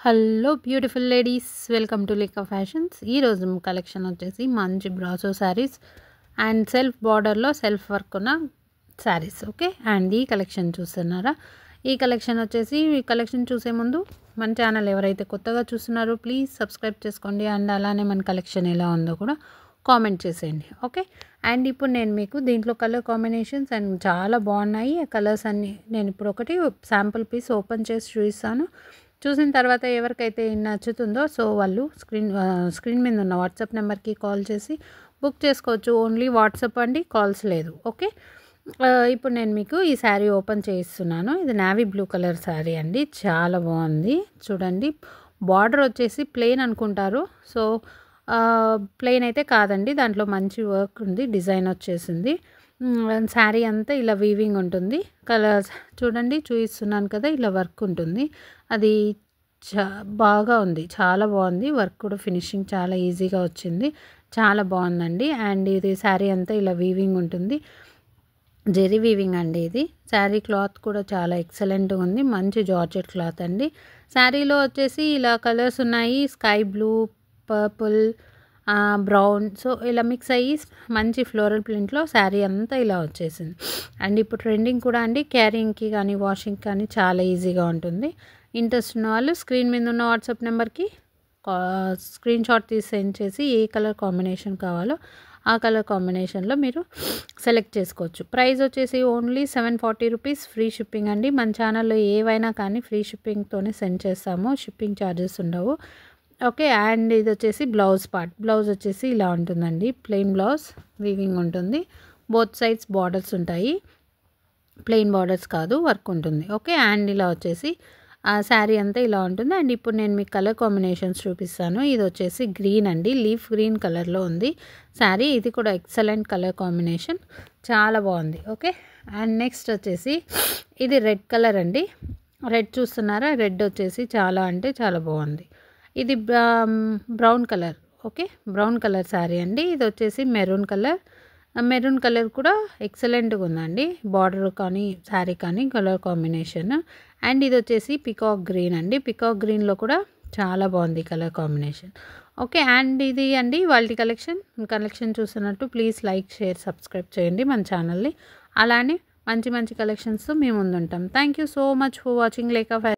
Hello beautiful ladies, welcome to Leka Fashions. ఈరోజు collection వచ్చేసి మంచి బ్రాసో శారీస్ అండ్ సెల్ఫ్ బార్డర్లో సెల్ఫ్ వర్క్ ఉన్న శారీస్. ఓకే, అండ్ ఈ కలెక్షన్ చూస్తున్నారా? ఈ కలెక్షన్ వచ్చేసి ఈ కలెక్షన్ చూసే ముందు మన ఛానల్ ఎవరైతే కొత్తగా చూస్తున్నారో ప్లీజ్ సబ్స్క్రైబ్ చేసుకోండి. అండ్ అలానే మన కలెక్షన్ ఎలా ఉందో కూడా కామెంట్ చేసేయండి. ఓకే, అండ్ ఇప్పుడు నేను మీకు దీంట్లో కలర్ కాంబినేషన్స్ అండ్ చాలా బాగున్నాయి. ఆ కలర్స్ అన్నీ నేను ఇప్పుడు ఒకటి శాంపుల్ పీస్ ఓపెన్ చేసి చూపిస్తాను. చూసిన తర్వాత ఎవరికైతే నచ్చుతుందో సో వాళ్ళు స్క్రీన్ మీద ఉన్న వాట్సాప్ నెంబర్కి కాల్ చేసి బుక్ చేసుకోవచ్చు. ఓన్లీ వాట్సాప్ అండి, కాల్స్ లేదు. ఓకే, ఇప్పుడు నేను మీకు ఈ శారీ ఓపెన్ చేయిస్తున్నాను. ఇది నావీ బ్లూ కలర్ శారీ అండి, చాలా బాగుంది. చూడండి, బార్డర్ వచ్చేసి ప్లెయిన్ అనుకుంటారు, సో ప్లెయిన్ అయితే కాదండి, దాంట్లో మంచి వర్క్ ఉంది, డిజైన్ వచ్చేసింది. శారీ అంతా ఇలా వీవింగ్ ఉంటుంది. కలర్స్ చూడండి, చూపిస్తున్నాను కదా, ఇలా వర్క్ ఉంటుంది. అది బాగా ఉంది, చాలా బాగుంది. వర్క్ కూడా ఫినిషింగ్ చాలా ఈజీగా వచ్చింది, చాలా బాగుందండి. అండ్ ఇది శారీ అంతా ఇలా వీవింగ్ ఉంటుంది, జెరీ వీవింగ్ అండి. ఇది శారీ క్లాత్ కూడా చాలా ఎక్సలెంట్గా ఉంది, మంచి జార్జెట్ క్లాత్ అండి. శారీలో వచ్చేసి ఇలా కలర్స్ ఉన్నాయి, sky blue, purple, brown, so ఇలా మిక్స్ అయ్యి మంచి ఫ్లోరల్ ప్రింట్లో శారీ అంతా ఇలా వచ్చేసింది. అండ్ ఇప్పుడు ట్రెండింగ్ కూడా అండి, క్యారింగ్కి కానీ వాషింగ్కి కానీ చాలా ఈజీగా ఉంటుంది. ఇంట్రెస్ట్ ఉన్న వాళ్ళు స్క్రీన్ మీద ఉన్న వాట్సాప్ నెంబర్కి స్క్రీన్ షాట్ తీసి సెండ్ చేసి ఏ కలర్ కాంబినేషన్ కావాలో ఆ కలర్ కాంబినేషన్లో మీరు సెలెక్ట్ చేసుకోవచ్చు. ప్రైస్ వచ్చేసి ఓన్లీ 740 రూపీస్, ఫ్రీ షిప్పింగ్ అండి. మన ఛానల్లో ఏవైనా కానీ ఫ్రీ షిప్పింగ్తోనే సెండ్ చేస్తాము, షిప్పింగ్ ఛార్జెస్ ఉండవు. ఓకే, అండ్ ఇది వచ్చేసి బ్లౌజ్ పార్ట్. బ్లౌజ్ వచ్చేసి ఇలా ఉంటుందండి, ప్లెయిన్ బ్లౌజ్, వీవింగ్ ఉంటుంది, బోత్ సైడ్స్ బార్డర్స్ ఉంటాయి, ప్లెయిన్ బార్డర్స్ కాదు, వర్క్ ఉంటుంది. ఓకే, అండ్ ఇలా వచ్చేసి శారీ అంతా ఇలా ఉంటుంది. అండ్ ఇప్పుడు నేను మీకు కలర్ కాంబినేషన్స్ చూపిస్తాను. ఇది వచ్చేసి గ్రీన్ అండి, లీఫ్ గ్రీన్ కలర్లో ఉంది శారీ. ఇది కూడా ఎక్సలెంట్ కలర్ కాంబినేషన్, చాలా బాగుంది. ఓకే, అండ్ నెక్స్ట్ వచ్చేసి ఇది రెడ్ కలర్ అండి. రెడ్ చూస్తున్నారా? రెడ్ వచ్చేసి చాలా అంటే చాలా బాగుంది. ఇది brown colour. Okay, brown colour sari అండి. ఇది వచ్చేసి మెరూన్ కలర్. మెరూన్ కలర్ కూడా ఎక్సలెంట్గా ఉందండి, బార్డర్ కానీ శారీ కానీ కలర్ కాంబినేషన్. అండ్ ఇది వచ్చేసి పికాక్ గ్రీన్ అండి. పికాక్ గ్రీన్లో కూడా చాలా బాగుంది కలర్ కాంబినేషన్. ఓకే, అండ్ ఇది అండి వాళ్ళ కలెక్షన్ చూస్తున్నట్టు ప్లీజ్ లైక్, షేర్, సబ్స్క్రైబ్ చేయండి మన ఛానల్ని. అలానే మంచి మంచి కలెక్షన్స్తో మేము ముందుంటాం. Thank you so much for watching Leka fashion.